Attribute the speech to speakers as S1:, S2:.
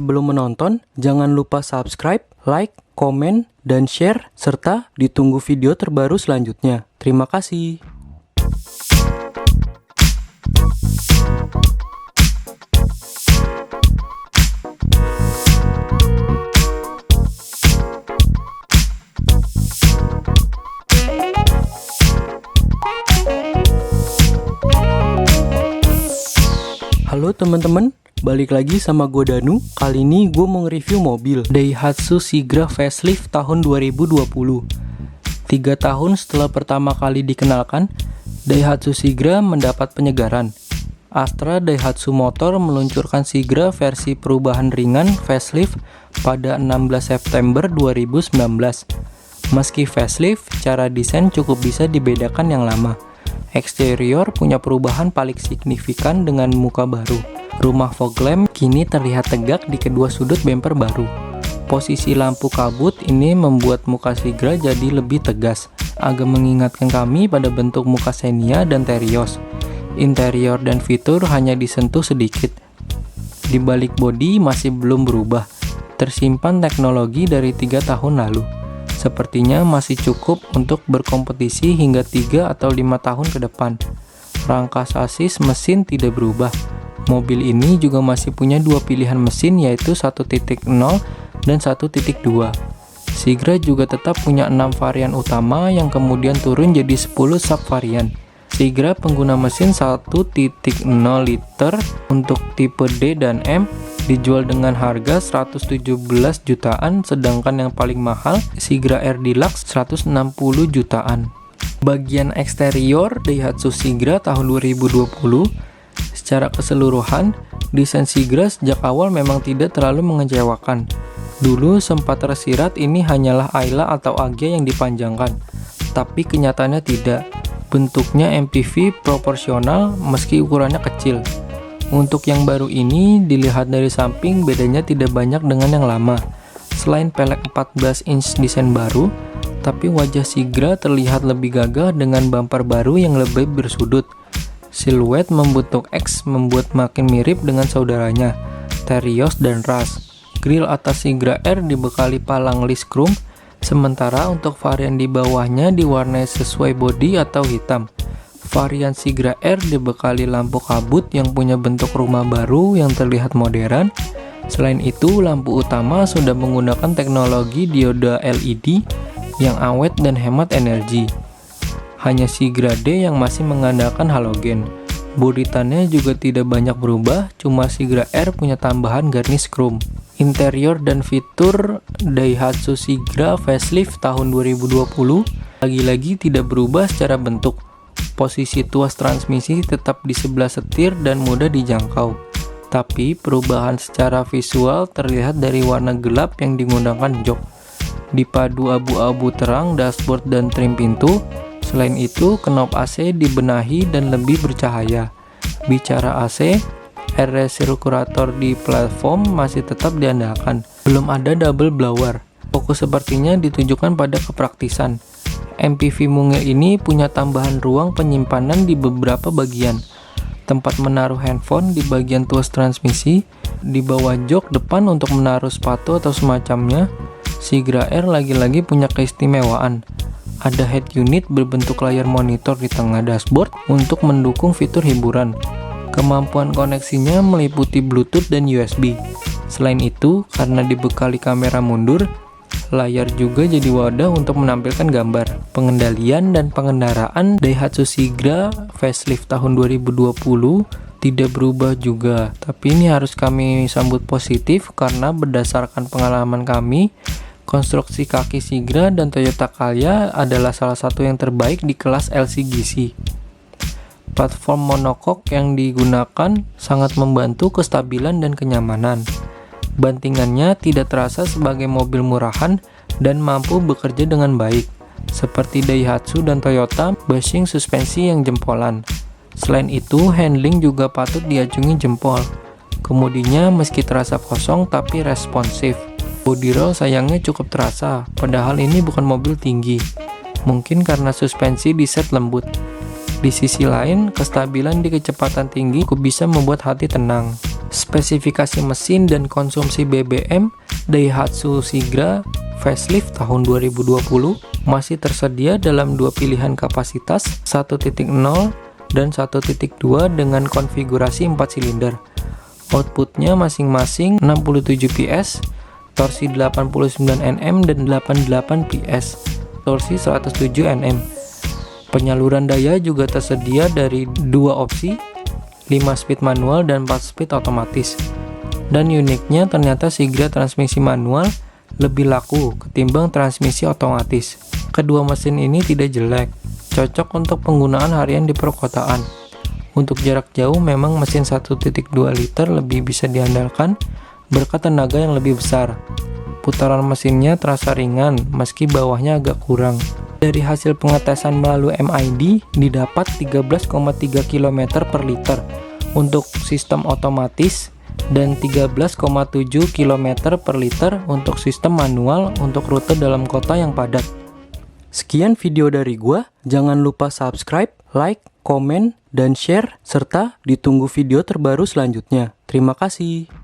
S1: sebelum menonton, jangan lupa subscribe, like, komen, dan share, serta ditunggu video terbaru selanjutnya. Terima kasih. Halo teman-teman, balik lagi sama gue Danu. Kali ini gue mau nge-review mobil Daihatsu Sigra Facelift tahun 2020. 3 tahun setelah pertama kali dikenalkan, Daihatsu Sigra mendapat penyegaran. Astra Daihatsu Motor meluncurkan Sigra versi perubahan ringan facelift pada 16 September 2019. Meski facelift, cara desain cukup bisa dibedakan yang lama. Eksterior punya perubahan paling signifikan dengan muka baru. Rumah fog lamp kini terlihat tegak di kedua sudut bumper baru. Posisi lampu kabut ini membuat muka Sigra jadi lebih tegas, agak mengingatkan kami pada bentuk muka Xenia dan Terios. Interior dan fitur hanya disentuh sedikit. Di balik bodi masih belum berubah, tersimpan teknologi dari 3 tahun lalu. Sepertinya masih cukup untuk berkompetisi hingga 3 atau 5 tahun ke depan. Rangka sasis mesin tidak berubah. Mobil ini juga masih punya 2 pilihan mesin, yaitu 1.0 dan 1.2. Sigra juga tetap punya 6 varian utama yang kemudian turun jadi 10 subvarian. Sigra pengguna mesin 1.0 liter untuk tipe D dan M, dijual dengan harga 117 jutaan, sedangkan yang paling mahal Sigra R Deluxe 160 jutaan. Bagian eksterior Daihatsu Sigra tahun 2020, secara keseluruhan desain Sigra sejak awal memang tidak terlalu mengecewakan. Dulu sempat tersirat ini hanyalah Ayla atau Agya yang dipanjangkan, tapi kenyataannya tidak. Bentuknya MPV proporsional meski ukurannya kecil. Untuk yang baru ini, dilihat dari samping bedanya tidak banyak dengan yang lama. Selain pelek 14 inch desain baru, tapi wajah Sigra terlihat lebih gagah dengan bumper baru yang lebih bersudut. Siluet membentuk X membuat makin mirip dengan saudaranya, Terios dan Rush. Grill atas Sigra R dibekali palang list chrome, sementara untuk varian di bawahnya diwarnai sesuai bodi atau hitam. Varian Sigra R dibekali lampu kabut yang punya bentuk rumah baru yang terlihat modern. Selain itu, lampu utama sudah menggunakan teknologi dioda LED yang awet dan hemat energi. Hanya Sigra D yang masih mengandalkan halogen. Boditannya juga tidak banyak berubah, cuma Sigra R punya tambahan garnish chrome. Interior dan fitur Daihatsu Sigra Facelift tahun 2020 lagi-lagi tidak berubah secara bentuk. Posisi tuas transmisi tetap di sebelah setir dan mudah dijangkau. Tapi perubahan secara visual terlihat dari warna gelap yang digunakan jok. Dipadu abu-abu terang dashboard dan trim pintu. Selain itu, knob AC dibenahi dan lebih bercahaya. Bicara AC, air recirculator di platform masih tetap diandalkan. Belum ada double blower. Fokus sepertinya ditujukan pada kepraktisan. MPV mungil ini punya tambahan ruang penyimpanan di beberapa bagian. Tempat menaruh handphone di bagian tuas transmisi, di bawah jok depan untuk menaruh sepatu atau semacamnya. Sigra R lagi-lagi punya keistimewaan. Ada head unit berbentuk layar monitor di tengah dashboard untuk mendukung fitur hiburan. Kemampuan koneksinya meliputi Bluetooth dan USB. Selain itu, karena dibekali kamera mundur, layar juga jadi wadah untuk menampilkan gambar. Pengendalian dan pengendaraan Daihatsu Sigra Facelift tahun 2020 tidak berubah juga. Tapi ini harus kami sambut positif karena berdasarkan pengalaman kami, konstruksi kaki Sigra dan Toyota Calya adalah salah satu yang terbaik di kelas LCGC. Platform monokok yang digunakan sangat membantu kestabilan dan kenyamanan. Bantingannya tidak terasa sebagai mobil murahan dan mampu bekerja dengan baik. Seperti Daihatsu dan Toyota, bushing suspensi yang jempolan. Selain itu, handling juga patut diacungi jempol. Kemudinya meski terasa kosong tapi responsif. Body roll sayangnya cukup terasa, padahal ini bukan mobil tinggi. Mungkin karena suspensi di set lembut. Di sisi lain, kestabilan di kecepatan tinggi bisa membuat hati tenang. Spesifikasi mesin dan konsumsi BBM Daihatsu Sigra facelift tahun 2020 masih tersedia dalam dua pilihan kapasitas 1.0 dan 1.2 dengan konfigurasi 4 silinder. Outputnya masing-masing 67 PS, torsi 89 Nm dan 88 PS, torsi 107 Nm. Penyaluran daya juga tersedia dari dua opsi, 5 speed manual dan 4 speed otomatis. Dan uniknya ternyata Sigra transmisi manual lebih laku ketimbang transmisi otomatis. Kedua mesin ini tidak jelek, cocok untuk penggunaan harian di perkotaan. Untuk jarak jauh memang mesin 1.2 liter lebih bisa diandalkan berkat tenaga yang lebih besar. Putaran mesinnya terasa ringan meski bawahnya agak kurang. Dari hasil pengetesan melalui MID didapat 13,3 km per liter untuk sistem otomatis dan 13,7 km per liter untuk sistem manual untuk rute dalam kota yang padat. Sekian video dari gua, jangan lupa subscribe, like, komen, dan share, serta ditunggu video terbaru selanjutnya. Terima kasih.